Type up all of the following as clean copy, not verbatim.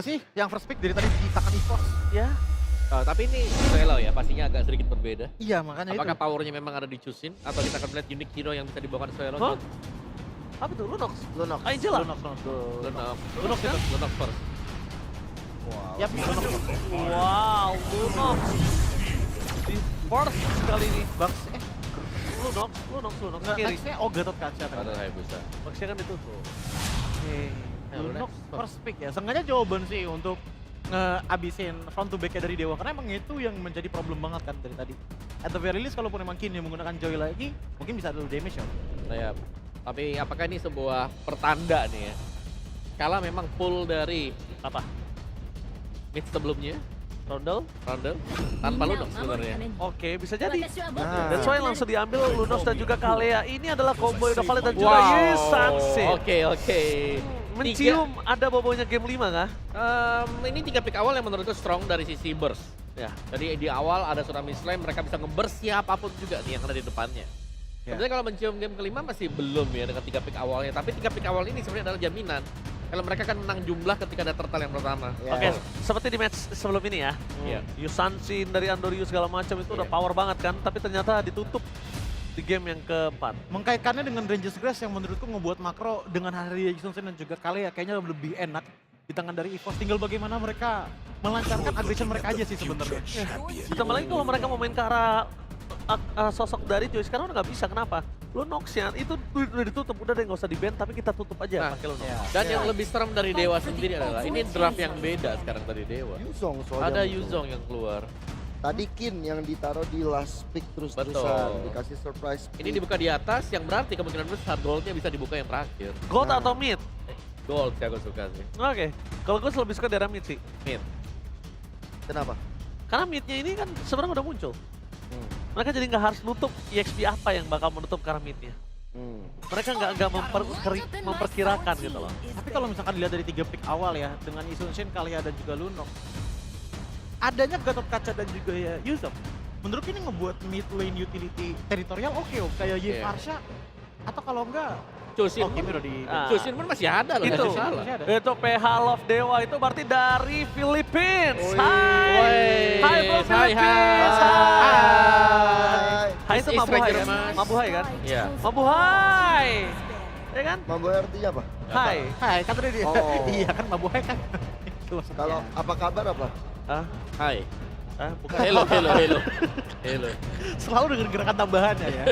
sih yang first pick dari tadi ditakan EVOS. Ya. Tapi ini Selo ya, pastinya agak sedikit berbeda. Iya makanya Apakah itu. powernya memang ada di Chusin atau kita akan melihat unique hero yang bisa dibawakan Selo? Hah? Apa tuh? Lunox? Lunox. Angela? Lunox. Lunox itu, Lunox first. Wow. Yap, Lunox. Wow, Lunox. Di first kali ini. Bugs, Lunox enggak, kiri. nextnya Gatot Kaca Ada tadi. Hayabusa. Maksudnya kan itu tuh. Lunox first pick ya. Sengaja jawaban sih untuk nge-abisin front to back-nya dari Dewa. Karena emang itu yang menjadi problem banget kan dari tadi. At the very least, kalaupun emang Kin yang menggunakan Joy lagi, mungkin bisa ada damage ya. Nah, ya. Tapi apakah ini sebuah pertanda nih ya? Kala memang full dari Apa? mid sebelumnya, Rondel? tanpa Lunox sebenarnya. Oke, bisa jadi. Nah. That's why langsung diambil Lunox dan juga Kalea. Ini adalah combo yang udah valid dan juga Yusansin. Oke. Mencium ada bobonya game 5 kah? Ini 3 pick awal yang menurutku strong dari sisi burst. Ya. Jadi di awal ada Tsunami Slam, mereka bisa nge-burst siapapun juga nih yang ada di depannya. Ya. Sebenarnya kalau mencium game kelima masih belum ya dengan 3 pick awalnya. Tapi 3 pick awal ini sebenarnya adalah jaminan. Kalau mereka akan menang jumlah ketika ada turtle yang pertama. Ya. Oke, seperti di match sebelum ini ya. Iya. Yusansin dari Andorius segala macam itu udah Iya. power banget kan, tapi ternyata ditutup di game yang keempat. Mengkaitkannya dengan Ranger's Grass yang menurutku ngebuat makro dengan hari Yusunsen dan juga Kalea kayaknya lebih enak di tangan dari EVOS. Tinggal bagaimana mereka melancarkan aggression mereka aja sih sebenarnya. Ditambah lagi kalau mereka mau main ke arah sosok dari Joy sekarang udah nggak bisa. Kenapa? Lunox-nya itu udah ditutup, udah deh nggak usah di-ban, tapi kita tutup aja Nah, pakai Lunox. Ya. Dan yang lebih serem dari Dewa sendiri adalah ini draft yang beda sekarang dari Dewa. Yuzong soalnya. Ada muncul. Yuzong yang keluar. Tadi Kin yang ditaruh di last pick terus-terusan. Betul. Dikasih surprise Ini dibuka di atas yang berarti kemungkinan besar goldnya bisa dibuka yang terakhir. Gold Nah. atau mid? Gold sih aku suka sih. Oke, kalau gue lebih suka daerah mid sih. Mid. Kenapa? Karena midnya ini kan sebenarnya udah muncul. Mereka jadi nggak harus nutup EXP apa yang bakal menutup ke arah midnya. Mereka nggak memperkirakan gitu loh. Tapi kalau misalkan dilihat dari 3 pick awal ya, dengan Yusunsen, Kalea dan juga Lunox, adanya Gatot Kaca dan juga ya Yuzong, menurutku ini ngebuat mid lane utility teritorial oke kayak Iya. Yevarsha, atau kalau enggak, Chusin Kimi udah di... Ah. Chusin pun masih ada loh, Itu. nggak salah. Masih ada. Itu PH Love Dewa itu berarti dari Philippines. Woi. Hai. Hai bro Hai, Philippines. hai. Hai. Hai itu This is Mabuhay Ranger kan? Mas. Mabuhay kan? Iya. Mabuhay. Ya kan? Mambo artinya apa? Hai. Hai, kan tadi dia. Oh. Iya kan Mabuhay kan. Itu maksudnya. Kalau apa kabar apa? Ah, Hai. bukan. Hello. Hello. Selalu dengan gerakan tambahannya ya.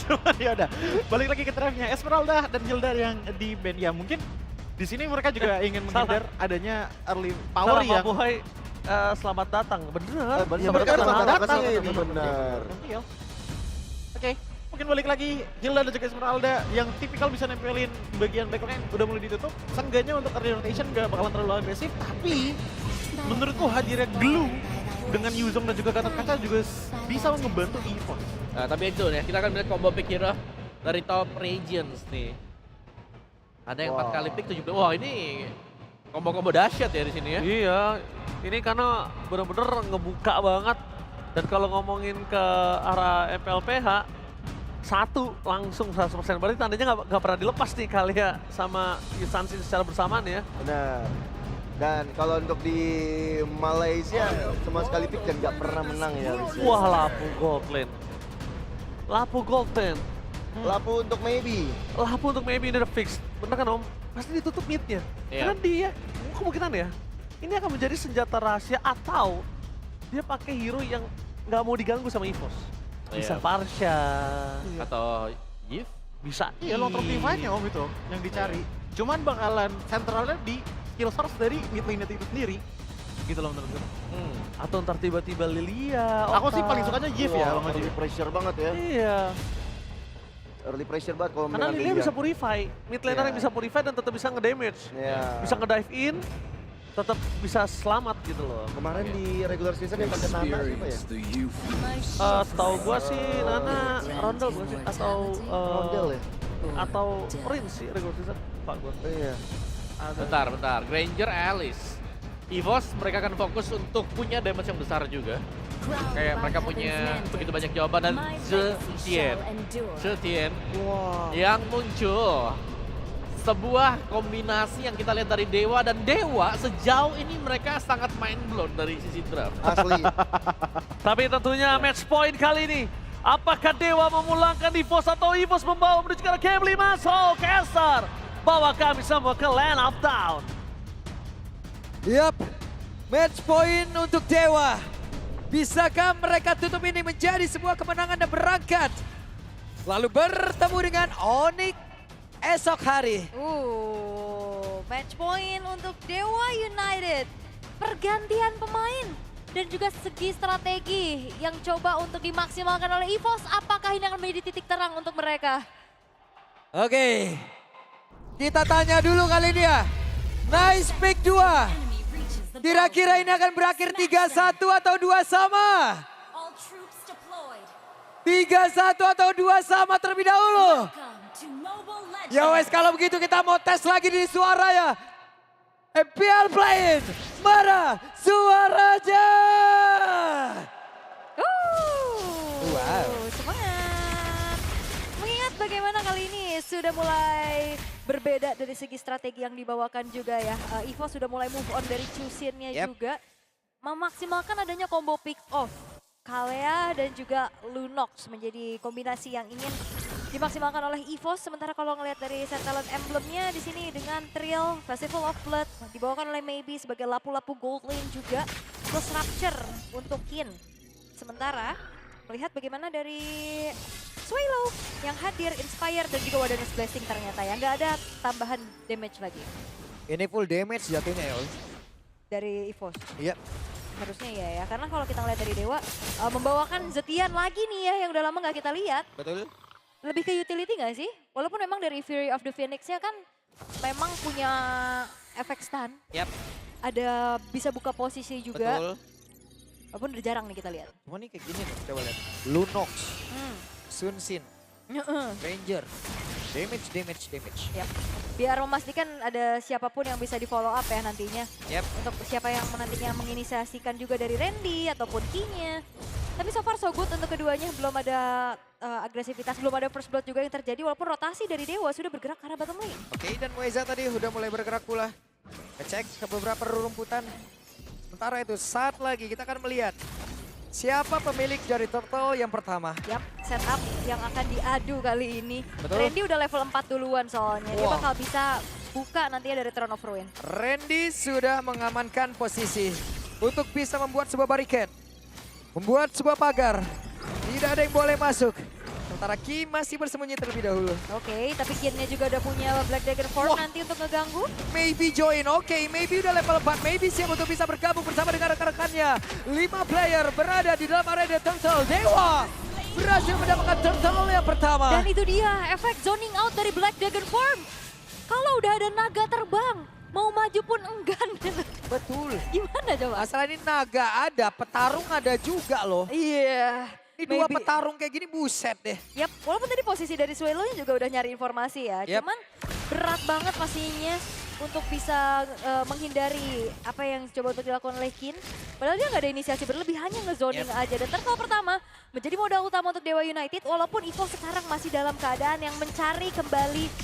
Cuman ya udah, balik lagi ke draftnya. Esmeralda dan Hilda yang di band ya mungkin di sini mereka juga ingin menghindar adanya early power Salah yang Mabuhay. Selamat datang. Bener. Iya, mereka benar, selamat datang datang. ke sini, benar. Iya. Oke, mungkin balik lagi Hilda dan juga Esmeralda yang tipikal bisa nempelin bagian backline udah mulai ditutup. Seenggaknya untuk early rotation gak bakalan terlalu agresif, tapi menurutku hadirnya Glue dengan Yuzong dan juga Gatot Kaca juga bisa membantu EVOS. Nah, tapi itu ya, kita akan melihat combo pick hero dari top regions nih. Ada yang 4 Wow. kali pick 7. Wah, ini combo-combo dahsyat ya di sini ya. Iya, ini karena bener-bener ngebuka banget. Dan kalau ngomongin ke arah MPLPH, satu langsung 100%. Berarti tandanya nggak pernah dilepas nih Kalea sama Yusansin secara bersamaan ya. Benar. Dan kalau untuk di Malaysia sama sekali pick dan nggak pernah menang ya. Lisa. Wah, Lapu Gold Lane. Lapu Gold Lane. Lapu untuk maybe. Lapu untuk maybe ini udah fix. Bener kan Om? Pasti ditutup midnya. Iya. Karena dia, kemungkinan ya, ini akan menjadi senjata rahasia atau dia pakai hero yang nggak mau diganggu sama EVOS. Bisa Iya. Parsha, Atau Yif. bisa Iya, long term divide-nya Om itu yang dicari. Cuman bakalan centralnya di skill source dari mid lane itu sendiri. Gitu loh menurut gue. atau ntar tiba-tiba Lilia. Aku sih Ota. paling sukanya Yif ya kalau nggak early Yif. pressure banget ya. Iya, Early pressure banget kalau karena menang Lilia bisa purify. Mid laner Iya. yang bisa purify dan tetap bisa nge-damage. Iya. Bisa nge-dive in, tetap bisa selamat gitu loh. Kemarin di regular season yang pakai Nana siapa ya? Setahu gua sih Nana Rondel bukan sih? Atau Rondel ya? atau Prince sih regular season. Pak gua. Iya. Bentar. Granger, Alice. EVOS mereka akan fokus untuk punya damage yang besar juga. Kayak mereka punya begitu banyak jawaban dan Zetien Wah. yang muncul sebuah kombinasi yang kita lihat dari Dewa, dan Dewa sejauh ini mereka sangat mind blown dari sisi draft. Asli. Tapi tentunya match point kali ini. Apakah Dewa memulangkan EVOS atau EVOS membawa menuju ke game 5? Soul Caster bawa kami semua ke Land of Down. Yap, match point untuk Dewa. Bisakah mereka tutup ini menjadi sebuah kemenangan dan berangkat? Lalu bertemu dengan Onyx esok hari. Match point untuk Dewa United. Pergantian pemain dan juga segi strategi yang coba untuk dimaksimalkan oleh EVOS. Apakah ini akan menjadi titik terang untuk mereka? Oke, kita tanya dulu kali ini ya. Nice pick 2. Kira-kira ini akan berakhir 3-1 atau 2 sama? 3-1 atau 2 sama terlebih dahulu. Ya wes, kalau begitu kita mau tes lagi di suara ya. MPL Playing, mana suaranya? Wow. Semangat. Mengingat bagaimana kali ini sudah mulai berbeda dari segi strategi yang dibawakan juga ya. EVOS sudah mulai move on dari Chusin-nya juga. Memaksimalkan adanya combo pick off. Kalea dan juga Lunox menjadi kombinasi yang ingin dimaksimalkan oleh EVOS. Sementara kalau ngelihat dari set talent emblemnya di sini dengan Trill, Festival of Blood dibawakan oleh Maybe sebagai lapu-lapu gold lane juga. Plus Rapture untuk Kin. Sementara melihat bagaimana dari Swallow yang hadir, Inspire dan juga Wadanas Blessing ternyata ya. Nggak ada tambahan damage lagi. Ini full damage jatuhnya ya, Ol. Dari EVOS. Iya. Harusnya ya, karena kalau kita lihat dari Dewa membawakan Zetian lagi nih ya yang udah lama nggak kita lihat. Betul. Lebih ke utility nggak sih? Walaupun memang dari Fury of the Phoenix-nya kan memang punya efek stun. Yap. Ada bisa buka posisi juga. Betul. Walaupun udah jarang nih kita lihat. Cuma nih kayak gini nih, coba lihat. Lunox, Sun Sin, Ranger, damage. Yap. Biar memastikan ada siapapun yang bisa di follow up ya nantinya. Yap. Untuk siapa yang nantinya menginisiasikan juga dari Randy ataupun Key-nya. Tapi so far so good untuk keduanya, belum ada agresivitas, belum ada first blood juga yang terjadi. Walaupun rotasi dari Dewa sudah bergerak ke arah bottom lane. Oke, dan Moeza tadi udah mulai bergerak pula. Ngecek ke beberapa rerumputan. Sementara itu saat lagi kita akan melihat siapa pemilik dari Turtle yang pertama. Yap, setup yang akan diadu kali ini. Betul. Randy udah level 4 duluan soalnya. Dia Wow. bakal bisa buka nantinya dari Throne of Ruin. Randy sudah mengamankan posisi untuk bisa membuat sebuah barricade. Membuat sebuah pagar. Tidak ada yang boleh masuk. Sementara Ki masih bersembunyi terlebih dahulu. Oke, tapi Kian-nya juga udah punya Black Dagger Form nanti untuk ngeganggu. Maybe join, oke, Maybe udah level 4, Maybe siap untuk bisa bergabung bersama dengan rekan-rekannya. 5 player berada di dalam area Turtle. Dewa berhasil mendapatkan Turtle yang pertama. Dan itu dia efek zoning out dari Black Dagger Form. Kalau udah ada naga terbang, mau maju pun enggan. Betul. Gimana coba? Masalah ini naga ada, petarung ada juga loh. Iya. Ini dua Maybe. petarung kayak gini buset deh. Yap, walaupun tadi posisi dari Swallow-nya juga udah nyari informasi ya. Yap. Cuman berat banget pastinya untuk bisa menghindari apa yang coba untuk dilakukan oleh Kin. Padahal dia nggak ada inisiasi berlebih, hanya ngezoning aja. Dan Turtle pertama menjadi modal utama untuk Dewa United. Walaupun EVOS sekarang masih dalam keadaan yang mencari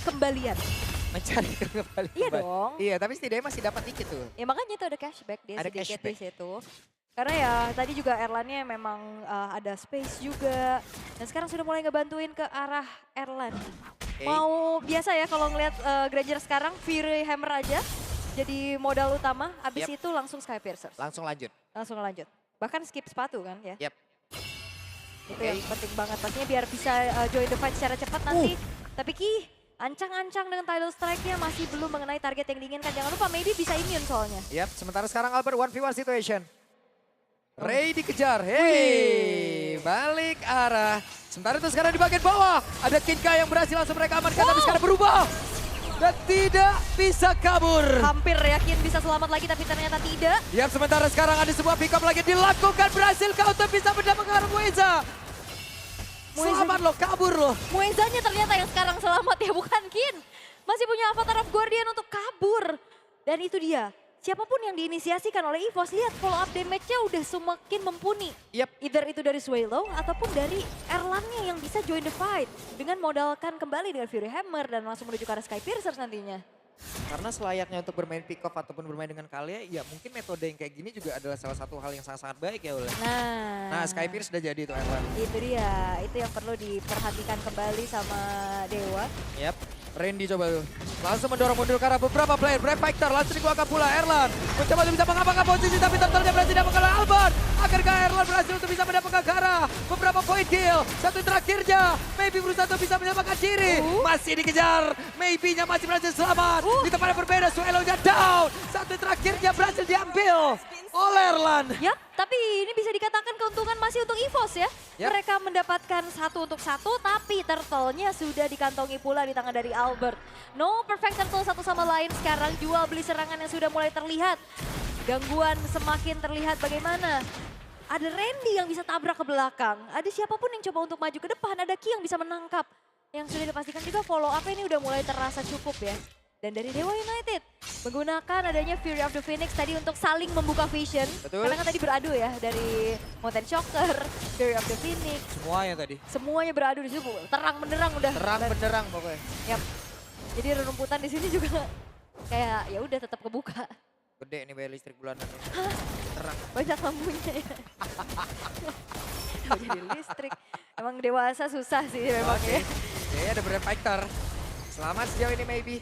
kembalian. Mencari kembali. Iya dong. Iya, tapi setidaknya masih dapat dikit tuh. Ya makanya itu ada cashback dia Ada sedikit cashback. di situ. Karena ya tadi juga Erlan-nya memang ada space juga. Dan sekarang sudah mulai ngebantuin ke arah Erlan. Mau biasa ya kalau ngelihat Granger sekarang Fury Hammer aja jadi modal utama. Abis itu langsung Sky Piercer. Langsung lanjut. Langsung lanjut. Bahkan skip sepatu kan ya. Yap. Itu yang penting banget. Pastinya biar bisa join the fight secara cepat nanti. Tapi Ki, ancang-ancang dengan tidal strike-nya masih belum mengenai target yang diinginkan. Jangan lupa maybe bisa immune soalnya. Yap, sementara sekarang Albert 1v1 situation. Ray dikejar, hey, balik arah. Sementara itu sekarang di bagian bawah, ada Kinka yang berhasil langsung mereka amankan, tapi sekarang berubah. Dan tidak bisa kabur. Hampir yakin bisa selamat lagi tapi ternyata tidak. Yap, sementara sekarang ada sebuah pick up lagi dilakukan, berhasil counter bisa mendapatkan Moeza. Selamat loh, kabur loh. Moezanya ternyata yang sekarang selamat ya, bukan Kin. Masih punya Avatar of Guardian untuk kabur. Dan itu dia, siapapun yang diinisiasikan oleh EVOS, lihat follow up damage-nya udah semakin mumpuni. Yap. Either itu dari Swallow ataupun dari Erlannya yang bisa join the fight. Dengan modalkan kembali dengan Fury Hammer dan langsung menuju ke arah Sky Piercers nantinya. Karena selayaknya untuk bermain pick off ataupun bermain dengan Kalia, ya mungkin metode yang kayak gini juga adalah salah satu hal yang sangat-sangat baik ya Ule. Nah, Sky Pierce sudah jadi tuh Erlan. Itu dia, itu yang perlu diperhatikan kembali sama Dewa. Yap, Randy coba tuh. Langsung mendorong mundur ke arah beberapa player. Brave Fighter langsung dikeluarkan pula Erlan. Mencoba untuk bisa mengamankan posisi tapi turtle-nya berhasil didapatkan oleh Alban. Akankah Erlan berhasil untuk bisa mendapatkan ke arah beberapa point kill. Satu terakhirnya, Maybe berusaha untuk bisa menyelamatkan diri. Masih dikejar, Maybe-nya masih berhasil selamat. Di tempat yang berbeda, Swallow-nya down. Satu terakhirnya berhasil diambil oleh Erlan. Yap, tapi ini bisa dikatakan keuntungan masih untuk EVOS ya. Yap. Mereka mendapatkan 1 untuk 1, tapi turtle-nya sudah dikantongi pula di tangan dari Albert. No perfect turtle satu sama lain sekarang, jual beli serangan yang sudah mulai terlihat. Gangguan semakin terlihat bagaimana. Ada Randy yang bisa tabrak ke belakang. Ada siapapun yang coba untuk maju ke depan, ada Ki yang bisa menangkap. Yang sudah dipastikan juga follow up ini udah mulai terasa cukup ya. Dan dari Dewa United menggunakan adanya Fury of the Phoenix tadi untuk saling membuka vision. Betul. Karena kan tadi beradu ya dari Mountain Shocker, Fury of the Phoenix. Semuanya tadi. Semuanya beradu di situ. Terang benderang udah. Terang benderang pokoknya. Yap. Jadi rerumputan di sini juga kayak ya udah tetap kebuka. Gede nih bayar listrik bulanan. Terang. Banyak lampunya ya. Oh, jadi listrik. Emang dewasa susah sih memang ya. Oke, ada Brave Fighter. Selamat sejauh ini Maybe.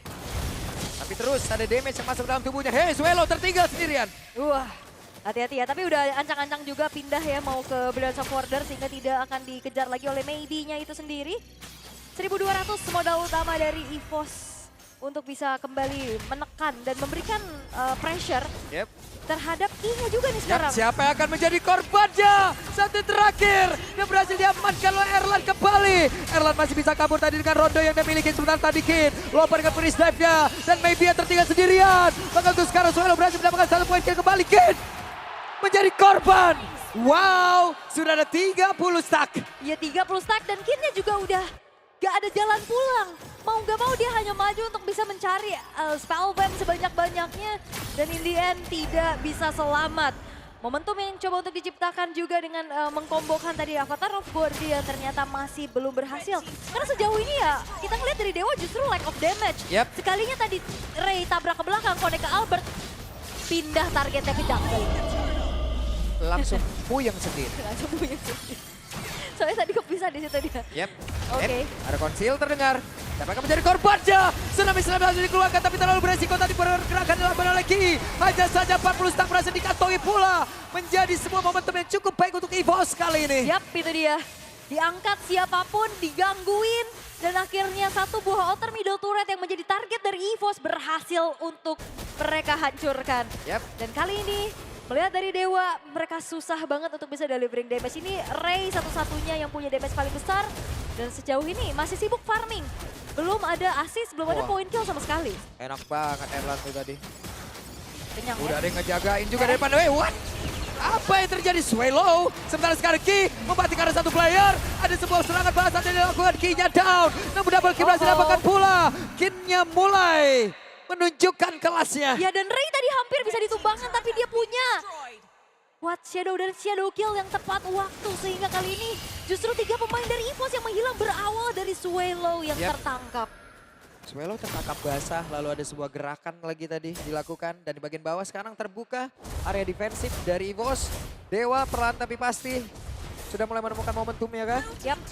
Tapi terus ada damage yang masuk dalam tubuhnya. Hey, Swallow tertinggal sendirian. Wah, hati-hati ya. Tapi udah ancang-ancang juga pindah ya mau ke Brilliance of Order sehingga tidak akan dikejar lagi oleh Maybe-nya itu sendiri. 1.200 modal utama dari EVOS untuk bisa kembali menekan dan memberikan pressure Yep. terhadap Ki-nya juga nih Yap, sekarang. siapa yang akan menjadi korbannya? Satu terakhir yang berhasil diamankan oleh Erlan kembali. Erlan masih bisa kabur tadi dengan rondo yang dimiliki sebentar tadi Kin. Lompat dengan freeze dive-nya dan Maybe yang tertinggal sendirian. Maka untuk sekarang Swallow berhasil mendapatkan 1 poin kill kembali. Kin menjadi korban. Wow, sudah ada 30 stack. Ya 30 stack dan Kin-nya juga udah gak ada jalan pulang. Mau gak mau dia hanya maju untuk bisa mencari spellband sebanyak-banyaknya. Dan in the end tidak bisa selamat. Momentum yang coba untuk diciptakan juga dengan mengkombokan tadi Avatar of Gordy yang ternyata masih belum berhasil. Karena sejauh ini ya kita ngeliat dari Dewa justru lack of damage. Yep. Sekalinya tadi Ray tabrak ke belakang, connect ke Albert. Pindah targetnya ke jungle. Langsung puyeng sendiri. Langsung punya sendiri. Soalnya tadi kepisah di situ dia. Yep. Oke. Ada konsil terdengar. Siapa akan menjadi korbannya? Tsunami harus dikeluarkan tapi terlalu beresiko tadi pergerakan dilakukan oleh Ki. Hanya saja 40 stack berhasil dikantongi pula. Menjadi sebuah momentum yang cukup baik untuk EVOS kali ini. Yap, itu dia. Diangkat siapapun, digangguin. Dan akhirnya satu buah outer middle turret yang menjadi target dari EVOS berhasil untuk mereka hancurkan. Yap. Dan kali ini melihat dari Dewa, mereka susah banget untuk bisa delivering damage. Ini Ray satu-satunya yang punya damage paling besar. Dan sejauh ini masih sibuk farming. Belum ada assist, belum ada Wah. point kill sama sekali. Enak banget Erlan tuh tadi. Kenyang Udah ya. ada yang ngejagain juga dari depan. What? Apa yang terjadi? Swallow. Sementara sekarang Ki mematikan ada satu player. Ada sebuah serangan balas yang dilakukan. Ki-nya down. Namun double kill berhasil dapatkan pula. Kin-nya mulai menunjukkan kelasnya. Ya dan Ray tadi hampir bisa ditumbangkan tapi dia punya Shadow dan Shadow Kill yang tepat waktu. Sehingga kali ini justru 3 pemain dari EVOS yang menghilang berawal dari Swallow yang Yep. tertangkap. Swallow tertangkap basah, lalu ada sebuah gerakan lagi tadi dilakukan. Dan di bagian bawah sekarang terbuka area defensif dari EVOS. Dewa perlahan tapi pasti sudah mulai menemukan momentumnya kan? Yap.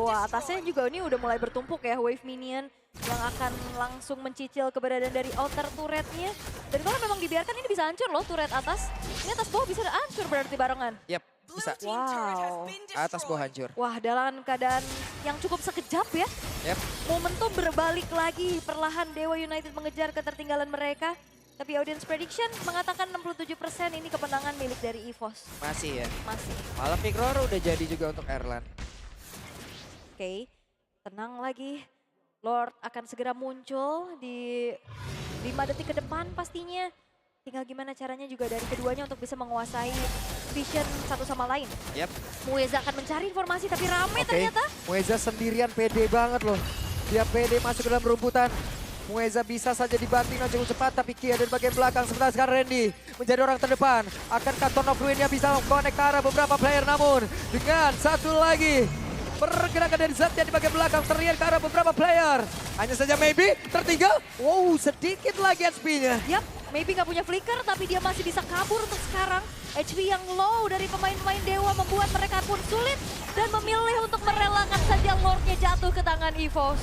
Wah, atasnya juga ini udah mulai bertumpuk ya wave minion yang akan langsung mencicil keberadaan dari outer turretnya. Dan kalau memang dibiarkan ini bisa hancur loh turret atas. Ini atas bawah bisa hancur berarti barengan. Yap, bisa. Wow. Atas bawah hancur. Wah, dalam keadaan yang cukup sekejap ya. Yap. Momentum berbalik lagi, perlahan Dewa United mengejar ketertinggalan mereka. Tapi audience prediction mengatakan 67% ini kemenangan milik dari EVOS. Masih ya. Masih. Malam Pick Roar udah jadi juga untuk Erlan. Oke, tenang lagi. Lord akan segera muncul di 5 detik ke depan pastinya. Tinggal gimana caranya juga dari keduanya untuk bisa menguasai vision satu sama lain. Yap. Mueza akan mencari informasi tapi rame Oke, ternyata. Mueza sendirian pede banget loh. Dia pede masuk ke dalam rumputan. Mueza bisa saja dibanting dengan cukup cepat, tapi Ki ada di bagian belakang. Sementara sekarang Randy menjadi orang terdepan. Akankah Ton of Ruin-nya bisa connect ke arah beberapa player, namun dengan satu lagi pergerakan dari Zatya di bagian belakang terlihat ke arah beberapa player. Hanya saja maybe tertinggal. Wow, sedikit lagi HP-nya. Yap, maybe nggak punya flicker tapi dia masih bisa kabur untuk sekarang. HP yang low dari pemain-pemain Dewa membuat mereka pun sulit dan memilih untuk merelakan saja Lord-nya jatuh ke tangan EVOS.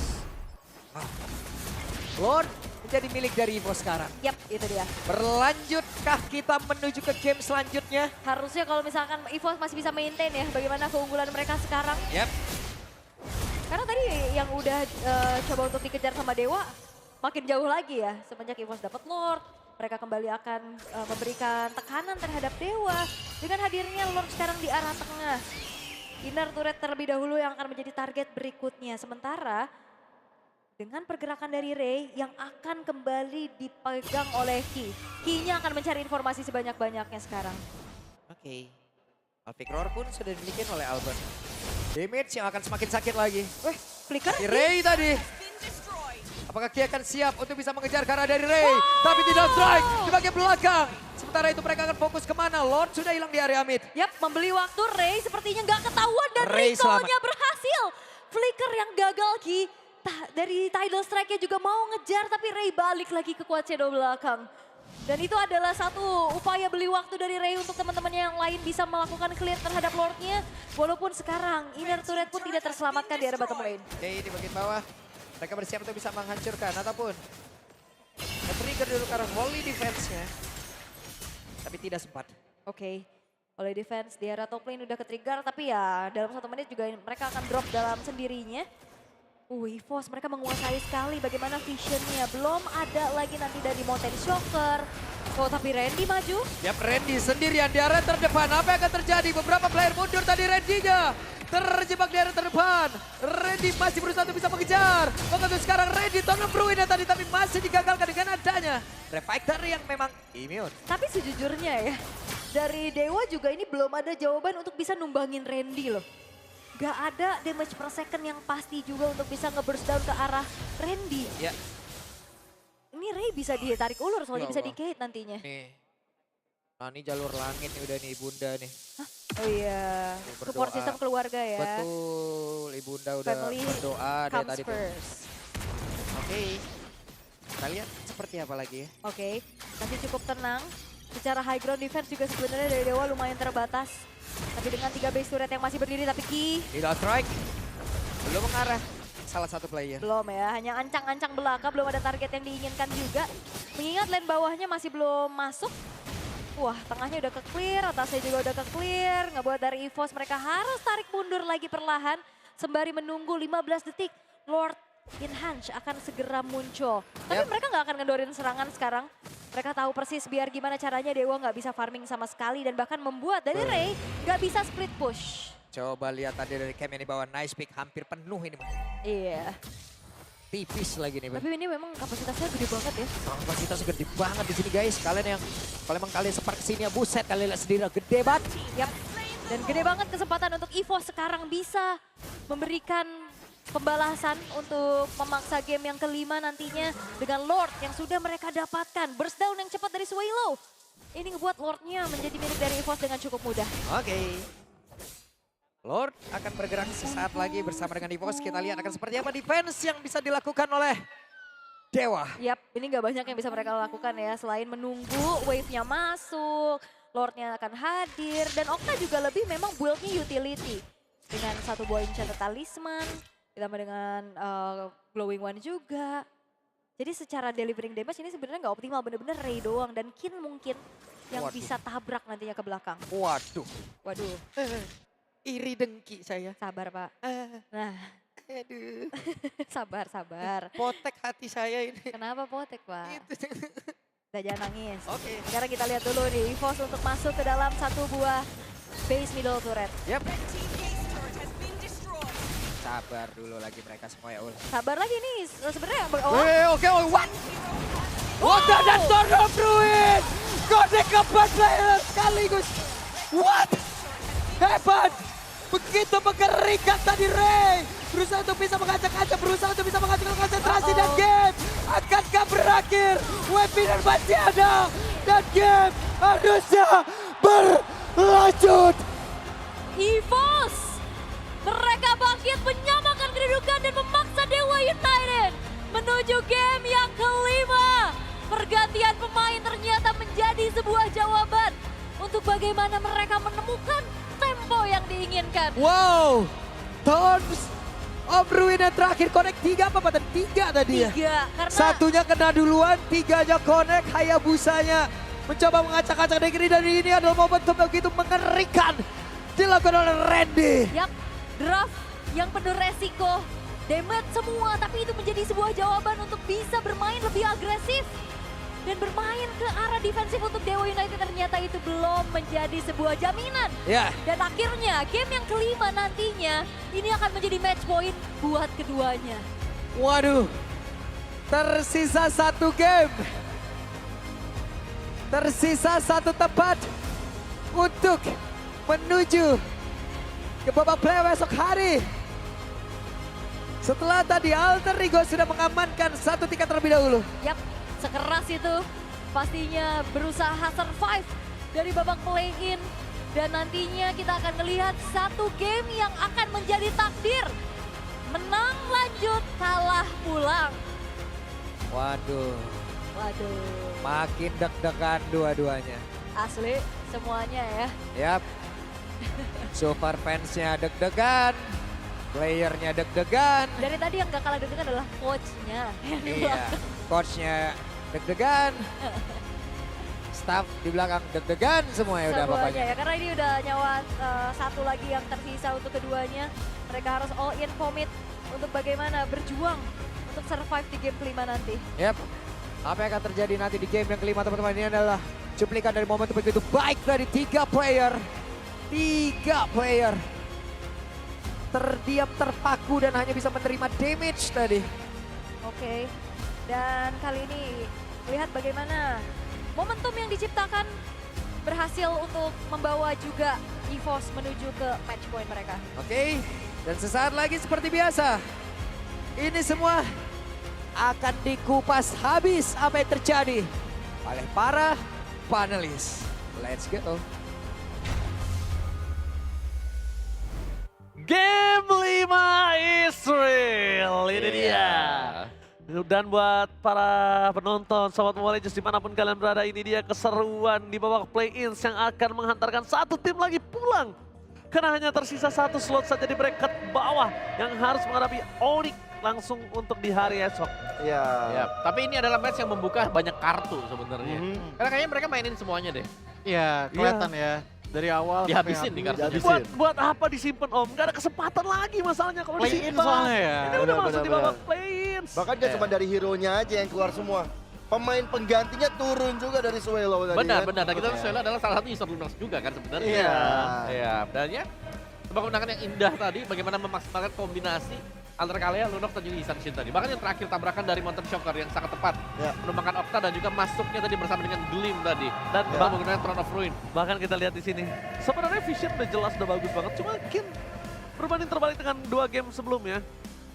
Lord menjadi milik dari Evo sekarang. Yap, itu dia. Berlanjutkah kita menuju ke game selanjutnya? Harusnya kalau misalkan EVOS masih bisa maintain ya bagaimana keunggulan mereka sekarang. Yap. Karena tadi yang udah coba untuk dikejar sama Dewa makin jauh lagi ya. Semenjak EVOS dapat Lord, mereka kembali akan memberikan tekanan terhadap Dewa. Dengan hadirnya Lord sekarang di arah tengah. Inner turret terlebih dahulu yang akan menjadi target berikutnya. Sementara dengan pergerakan dari Ray yang akan kembali dipegang oleh Ki. Ki-nya akan mencari informasi sebanyak-banyaknya sekarang. Oke. Alpic Roar pun sudah dimiliki oleh Albert. Damage yang akan semakin sakit lagi. Weh, flicker? Di Ray tadi. Apakah Ki akan siap untuk bisa mengejar ke arah dari Ray? Tapi tidak strike di bagian belakang. Sementara itu mereka akan fokus kemana? Lord sudah hilang di area mid. Yap, membeli waktu Ray sepertinya nggak ketahuan dan Ray recall-nya berhasil. Flicker yang gagal Ki. Dari Tidal Strike-nya juga mau ngejar tapi Ray balik lagi ke quad shadow belakang. Dan itu adalah satu upaya beli waktu dari Ray untuk teman-temannya yang lain bisa melakukan clear terhadap Lord-nya. Walaupun sekarang inner turret pun tidak terselamatkan di area bottom lane. Oke, di bagian bawah. Mereka bersiap untuk bisa menghancurkan ataupun nge-trigger dulu karena volley defense-nya. Tapi tidak sempat. Oke, oleh defense di area top lane udah ke-trigger tapi ya dalam 1 menit juga mereka akan drop dalam sendirinya. EVOS mereka menguasai sekali bagaimana visionnya. Belum ada lagi nanti dari Mountain Shocker. Oh tapi Randy maju. Yap, Randy sendirian di area terdepan. Apa yang akan terjadi? Beberapa player mundur tadi Randy-nya. Terjebak di area terdepan. Randy masih berusaha untuk bisa mengejar. Waktu sekarang Randy Ton of Ruin tadi tapi masih digagalkan dengan adanya Refactor yang memang immune. Tapi sejujurnya ya, dari Dewa juga ini belum ada jawaban untuk bisa numbangin Randy loh. Gak ada damage per second yang pasti juga untuk bisa nge-burst down ke arah Randy. Ya. Ini Ray bisa ditarik ulur soalnya Ya bisa Allah. di-gate nantinya. Nih. Nah ini jalur langit nih udah nih Ibunda nih. Oh iya, Berdoa. support system keluarga ya. Betul, Ibunda udah Family berdoa dari comes tadi tuh. first. Oke. Kita lihat seperti apa lagi ya. Oke, masih cukup tenang. Secara high ground defense juga sebenarnya dari Dewa lumayan terbatas. Tapi dengan 3 base turret yang masih berdiri tapi Ki Tidak strike. Belum mengarah salah satu player. belum ya, hanya ancang-ancang belaka, belum ada target yang diinginkan juga. Mengingat lane bawahnya masih belum masuk. Wah, tengahnya udah ke-clear, atasnya juga udah ke-clear. Ngebuat dari EVOS mereka harus tarik mundur lagi perlahan. Sembari menunggu 15 detik. Lord Enhance akan segera muncul. Tapi Yap. mereka nggak akan ngendorin serangan sekarang. Mereka tahu persis biar gimana caranya Dewa nggak bisa farming sama sekali. Dan bahkan membuat dari Ray nggak bisa split push. Coba lihat tadi dari camp yang di bawah. Nice pick, hampir penuh ini. Iya. Tipis lagi nih. Tapi ini memang kapasitasnya gede banget ya. Kapasitas gede banget di sini guys. Kalian yang, kalau emang kalian sempat kesini ya buset. Kalian lihat sendiri gede banget. Yap. Dan gede banget kesempatan untuk EVOS sekarang bisa memberikan pembalasan untuk memaksa game yang kelima nantinya dengan Lord yang sudah mereka dapatkan. Burst down yang cepat dari Swallow. Ini ngebuat Lord-nya menjadi milik dari EVOS dengan cukup mudah. Oke. Lord akan bergerak sesaat lagi bersama dengan EVOS. Kita lihat akan seperti apa defense yang bisa dilakukan oleh Dewa. Yap, ini nggak banyak yang bisa mereka lakukan ya. Selain menunggu wave-nya masuk, Lord-nya akan hadir. Dan Okta juga lebih memang build-nya utility. Dengan satu buah enchanted talisman, ditambah dengan glowing one juga. Jadi secara delivering damage ini sebenarnya nggak optimal. Bener-bener Ray doang dan Kin mungkin yang Waduh. bisa tabrak nantinya ke belakang. Waduh. Waduh, Iri dengki saya. sabar Pak. Nah, Aduh. sabar. Potek hati saya ini. Kenapa potek Pak? Itu. Udah jangan nangis. Oke. Sekarang kita lihat dulu nih, EVOS untuk masuk ke dalam satu buah base middle turret. Yap. Sabar dulu lagi mereka semua ya Ul. Sabar lagi nih, sebenarnya Oke, what? Waktu dan Ton of Ruin! Kode keempat player sekaligus. What? Hebat! Begitu mengerikan tadi Ray. Berusaha untuk bisa mengacak-acak, berusaha untuk bisa mengacak konsentrasi dan game. Akankah berakhir? Webinar masih ada. Dan game harusnya berlanjut. EVOS, mereka bangkit menyamakan kedudukan dan memaksa Dewa United menuju game yang kelima. Pergantian pemain ternyata menjadi sebuah jawaban untuk bagaimana mereka menemukan tempo yang diinginkan. Wow, Thorns of Ruin yang terakhir connect 3 apa Pak? 3 tadi ya? 3, karena Satunya kena duluan, 3-nya connect, Hayabusanya mencoba mengacak-acak negeri dan ini adalah momentum begitu mengerikan dilakukan oleh Randy. Yap, draft yang penuh resiko, damage semua, tapi itu menjadi sebuah jawaban untuk bisa bermain lebih agresif. Dan bermain ke arah defensif untuk Dewa United ternyata itu belum menjadi sebuah jaminan. Ya, Dan akhirnya game yang kelima nantinya ini akan menjadi match point buat keduanya. waduh, tersisa 1 game. Tersisa 1 tempat untuk menuju ke babak playoff esok hari. Setelah tadi Alter Ego sudah mengamankan 1 tiket terlebih dahulu. Yap, sekeras itu pastinya berusaha survive dari babak play-in. Dan nantinya kita akan melihat 1 game yang akan menjadi takdir. Menang lanjut, kalah pulang. Waduh, Waduh, makin deg-degan dua-duanya. asli semuanya ya. Yap, so far fansnya deg-degan, playernya deg-degan. Dari tadi yang gak kalah deg-degan adalah coachnya. Iya, coachnya deg-degan. Staff di belakang deg-degan semua ya udah Semuanya pokoknya. ya, karena ini udah nyawa 1 lagi yang tersisa untuk keduanya. Mereka harus all in commit untuk bagaimana berjuang untuk survive di game kelima nanti. Yap, apa yang akan terjadi nanti di game yang kelima teman-teman, ini adalah cuplikan dari momentum begitu baik dari 3 player. 3 player terdiam, terpaku dan hanya bisa menerima damage tadi. Oke, dan kali ini lihat bagaimana momentum yang diciptakan berhasil untuk membawa juga EVOS menuju ke match point mereka. Oke, dan sesaat lagi seperti biasa, ini semua akan dikupas habis apa yang terjadi oleh para panelis. Let's go. Game 5 Israel, ini dia. Dan buat para penonton, Sobat Mobile Legends dimanapun kalian berada, ini dia keseruan di babak play-ins yang akan menghantarkan 1 tim lagi pulang. Karena hanya tersisa 1 slot saja di bracket bawah yang harus menghadapi Onyx langsung untuk di hari esok. Ya. Ya, tapi ini adalah match yang membuka banyak kartu sebenarnya. Karena kayaknya mereka mainin semuanya deh. Iya, kelihatan ya. Dari awal Dihabisin nih kartunya. Dihabisin. Buat apa disimpan Om? Gak ada kesempatan lagi masalahnya kalau Play-in disimpan. soalnya ya. Ini udah Benar, masuk di benar, babak benar. play-ins. Bahkan gak cuma dari hero-nya aja yang keluar semua. Pemain penggantinya turun juga dari Swallow tadi Benar, kan. benar. Dan kita Suela adalah salah satu user Lunox juga kan sebenarnya. Iya. Iya, dan ya sebuah kemenangan yang indah tadi, bagaimana memaksimalkan kombinasi antara kalian Lunox dan juga Isan Shin tadi. Bahkan yang terakhir tabrakan dari Mountain Shocker yang sangat tepat. Ya. Menumbangkan Okta dan juga masuknya tadi bersama dengan Glim tadi. Dan Bahkan menggunakan Throne of Ruin. bahkan kita lihat di sini, sebenarnya Vision udah jelas udah bagus banget. Cuma mungkin berbanding terbalik dengan 2 game sebelumnya,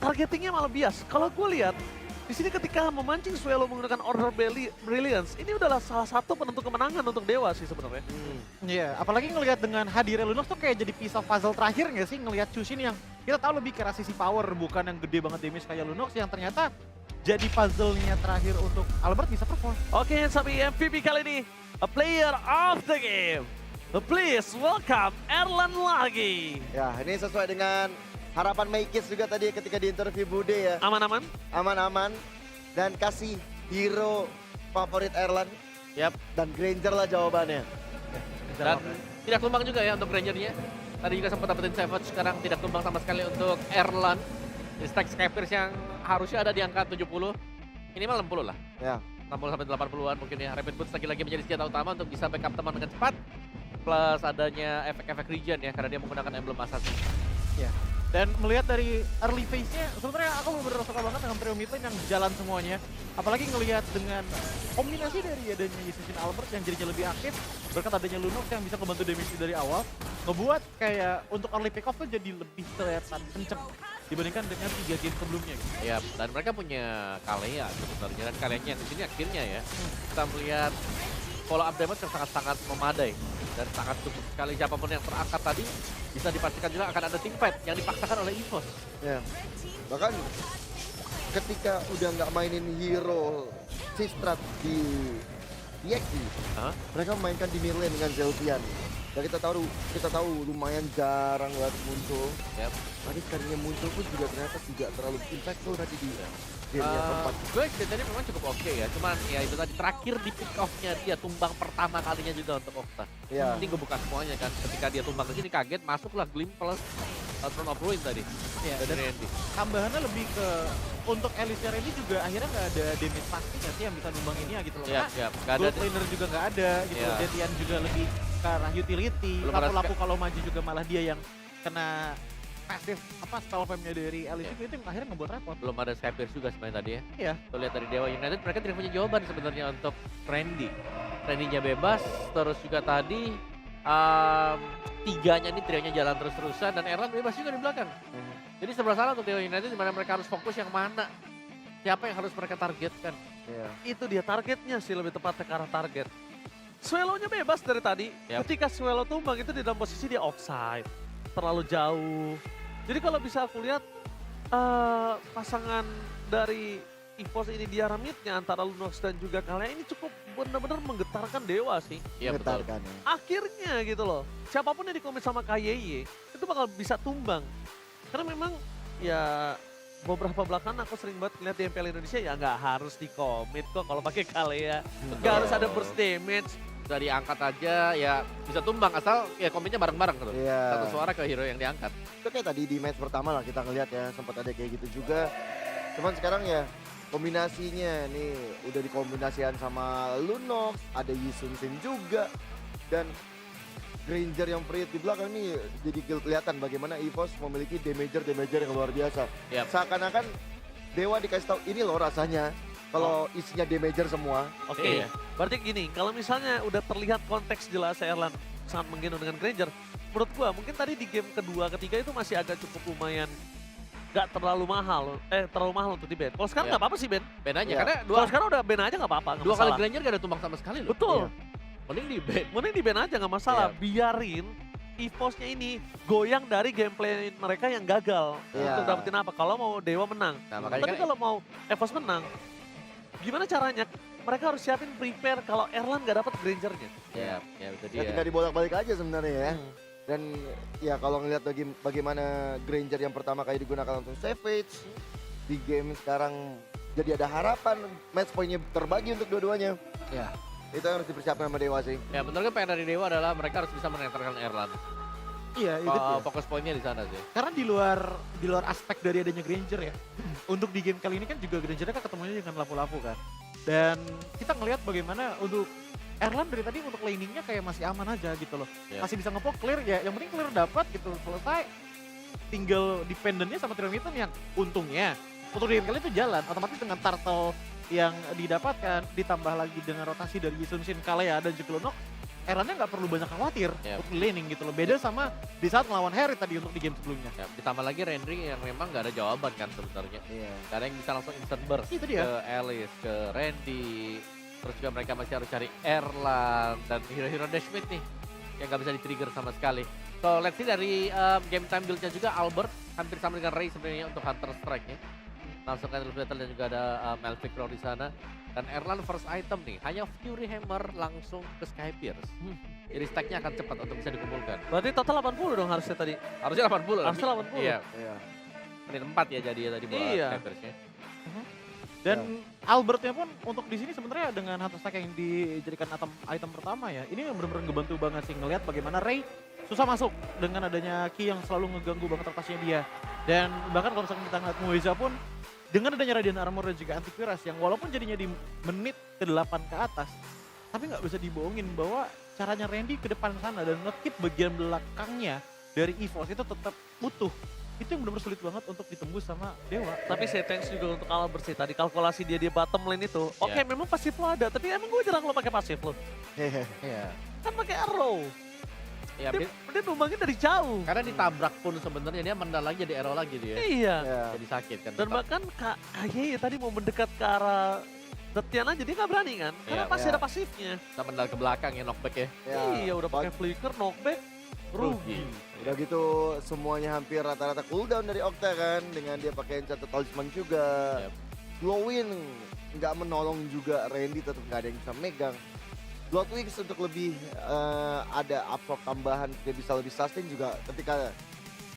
targetingnya malah bias. Kalau gue lihat di sini ketika memancing Swallow menggunakan Order Brilliance, ini udahlah salah satu penentu kemenangan untuk Dewa sih sebenarnya. Iya, apalagi ngelihat dengan hadirnya Lunox tuh kayak jadi piece of puzzle terakhir nggak sih ngelihat Chushin yang kita tahu lebih ke arah sisi power, bukan yang gede banget damage kayak Lunox yang ternyata jadi puzzle-nya terakhir untuk Albert bisa perform. Oke, sampai MVP kali ini, a player of the game. Please welcome Erlan lagi. Ya, ini sesuai dengan harapan Maikis juga tadi ketika di interview Bude ya. Aman-aman? Aman-aman. Dan kasih hero favorit Erlan. Yap. Dan Granger lah jawabannya. Dan tidak tumbang juga ya untuk Rangernya. Tadi juga sempat dapetin Savage, sekarang tidak tumbang sama sekali untuk Erlan. Di stack Skypers yang harusnya ada di angka 70. Minimal 60 lah. Ya. 60 sampai 80-an mungkin ya. Rapid Boots lagi-lagi menjadi senjata utama untuk bisa backup teman dengan cepat. Plus adanya efek-efek regen ya, karena dia menggunakan emblem assassin. Ya. Dan melihat dari early phase-nya, sebenarnya aku bener-bener suka banget dengan trio mid lane yang jalan semuanya. Apalagi ngelihat dengan kombinasi dari adanya Yushin Albert yang jadinya lebih aktif, berkat adanya Lunox yang bisa membantu damage dari awal. ngebuat kayak untuk early pick off tuh jadi lebih kelihatan kenceng dibandingkan dengan 3 game sebelumnya gitu. Ya, dan mereka punya Kalea sebenarnya, dan Kaleanya yang di sini akhirnya ya kita melihat follow up damage yang sangat-sangat memadai dan sangat cukup sekali. Siapapun yang terangkat tadi bisa dipastikan juga akan ada team fight yang dipaksakan oleh EVOS. Ya. Bahkan ketika udah nggak mainin hero Sistrat di EXP, mereka memainkan di mid lane dengan Zelvian. Dan kita tahu lumayan jarang banget muncul. Yep. Tapi sekalinya muncul pun juga ternyata tidak terlalu impactful tadi di gamenya keempat. Gue tadi memang cukup oke ya, cuman ya itu tadi terakhir di pick off-nya dia tumbang pertama kalinya juga untuk Okta. Iya. Ini ngebuka semuanya kan, ketika dia tumbang ke sini kaget, masuklah Glim plus Throne of Ruin tadi. Iya, Dari dan Randy. tambahannya lebih ke untuk Alicia ini juga akhirnya nggak ada damage pasti nggak sih yang bisa numbang ini ya gitu loh. Iya, Karena iya. Gak ada gold laner juga nggak ada gitu Iya. loh. Jetian juga lebih ke arah utility. Belum ada Lapu-lapu kalau maju juga malah dia yang kena pasif spell fame-nya dari Alicia itu yang akhirnya ngebuat repot. belum ada Skypierce juga sebenarnya tadi ya. Iya. Tuh lihat dari Dewa United, mereka tidak punya jawaban sebenarnya untuk Randy. Randy-nya bebas, terus juga tadi tiganya ini trionya jalan terus-terusan dan Erlan bebas juga di belakang. Jadi sebelah sana untuk Dewa United di mana mereka harus fokus yang mana. Siapa yang harus mereka targetkan. Iya. Itu dia targetnya sih, lebih tepatnya ke arah target. Swallow-nya bebas dari tadi. Yap. Ketika Swallow tumbang itu di dalam posisi dia offside. Terlalu jauh. Jadi kalau bisa aku lihat pasangan dari EVOS ini di arah mid-nya antara Lunox dan juga Kalea ini cukup benar-benar menggetarkan Dewa sih. Iya betul. Menggetarkan ya. Akhirnya gitu loh. Siapapun yang dikomit sama KYY itu bakal bisa tumbang. Karena memang ya beberapa belakangan aku sering banget lihat di MPL Indonesia ya nggak harus dikomit kok kalau pakai Kalea. Nggak harus ada burst damage. Bisa diangkat aja ya bisa tumbang asal ya komitnya bareng-bareng gitu. Iya. Satu suara ke hero yang diangkat. Itu kayak tadi di match pertama lah kita ngeliat ya, sempat ada kayak gitu juga. Cuman sekarang ya kombinasinya nih udah dikombinasikan sama Lunox, ada Yisun Sin juga. Dan Granger yang free di belakang nih jadi kelihatan bagaimana EVOS memiliki damager yang luar biasa. Yap. Seakan-akan Dewa dikasih tahu ini loh rasanya kalau isinya damager semua. Oke, Iya. berarti gini, kalau misalnya udah terlihat konteks jelas Erlan sangat menggendong dengan Granger, menurut gua mungkin tadi di game kedua, ketiga itu masih agak cukup lumayan gak terlalu mahal, terlalu mahal untuk di ban. Kalau sekarang Iya. nggak apa-apa sih ban. Ben aja Iya. karena Kalau sekarang udah ban aja nggak apa-apa, nggak dua kali masalah. Granger gak ada tumbang sama sekali loh. Betul, Mending di ban. mending di ban aja nggak masalah. Iya. Biarin EVOS-nya ini goyang dari gameplay mereka yang gagal Iya. untuk dapetin apa. Kalau mau Dewa menang, Nah makanya tapi kan kalau mau EVOS menang, gimana caranya? Mereka harus siapin prepare kalau Erlan nggak dapet Granger-nya. ya itu Ya dia. tinggal dibolak-balik aja sebenarnya ya. Hmm. Dan ya kalau ngelihat bagaimana Granger yang pertama kali digunakan untuk Savage di game sekarang jadi ada harapan match point-nya terbagi untuk dua-duanya. Ya. Itu yang harus dipersiapkan sama Dewa sih. Ya benar kan PR dari Dewa adalah mereka harus bisa menetralkan Erlan. Iya, itu dia. Fokus poinnya di sana sih. Karena di luar aspek dari adanya Granger ya. Untuk di game kali ini kan juga Grangernya kan ketemunya dengan lapu-lapu kan. Dan kita ngelihat bagaimana untuk Erlan dari tadi untuk laningnya kayak masih aman aja gitu loh. Iya. Masih bisa ngepoke clear ya, yang penting clear dapat gitu, selesai. Tinggal dependentnya sama Triton yang untungnya untuk di game kali itu jalan. Otomatis dengan turtle yang didapatkan ditambah lagi dengan rotasi dari Yisun Sin, Kalea dan juga Lunox, Erlannya nggak perlu banyak khawatir Yep. untuk laning gitu loh. Beda sama di saat melawan Harry tadi untuk di game sebelumnya. Ya, ditambah lagi Rendry yang memang nggak ada jawaban kan sebenarnya. Iya. Gak ada yang bisa langsung instant burst Itu dia. ke Alice, ke Randy. Terus juga mereka masih harus cari Erlan dan hero-hero Dashmit nih yang nggak bisa di-trigger sama sekali. So let's see dari game time build-nya juga Albert hampir sama dengan Ray sebenarnya untuk Hunter Strike-nya. Langsung ke Battle dan juga ada Melvick Row di sana. Dan Erlan first item nih, hanya Fury Hammer langsung ke Skypierce. Jadi stack-nya akan cepat untuk bisa dikumpulkan. Berarti total 80 dong harusnya tadi. Harusnya 80 lah. Harusnya 80. Iya, Iya. menit 4 ya jadi ya tadi buat Iya. Skypierce-nya. Dan Albertnya pun untuk di sini sebenarnya dengan Hunter Stack yang dijadikan item pertama ya, ini benar-benar ngebantu banget sih ngelihat bagaimana Ray susah masuk dengan adanya Ki yang selalu ngeganggu banget rotasinya dia. Dan bahkan kalau misalkan kita ngeliat Mueza pun dengan adanya Radiant Armor dan juga Antivirus yang walaupun jadinya di menit ke-8 ke atas, tapi nggak bisa dibohongin bahwa caranya Randy ke depan sana dan nge-keep bagian belakangnya dari EVOS itu tetap utuh. Itu yang benar-benar sulit banget untuk ditembus sama Dewa. Tapi saya thanks juga untuk Albert sih. Tadi kalkulasi dia di bottom lane itu. Oke, Iya. memang pasif lo ada, tapi emang gue jarang lo pakai pasif lo. Hehe. Iya. Kan pakai arrow. Ya, Dia numbangin dari jauh. karena ditabrak pun sebenarnya dia mental lagi jadi arrow lagi dia. Iya. Ya. Jadi sakit kan. Dan tetap. bahkan Kak Aye tadi mau mendekat ke arah Zetian aja dia nggak berani kan? Karena Iya, masih iya. ada pasifnya. Kita mental ke belakang ya knockback ya. Ya, Iya udah pakai flicker, knockback, rugi. udah gitu semuanya hampir rata-rata cooldown dari Okta kan, dengan dia pakai Enchanted Talisman juga. Yep. Glowing nggak menolong juga, Randy tetap nggak ada yang bisa megang. Bloodwings untuk lebih ada absorb tambahan, dia bisa lebih sustain juga ketika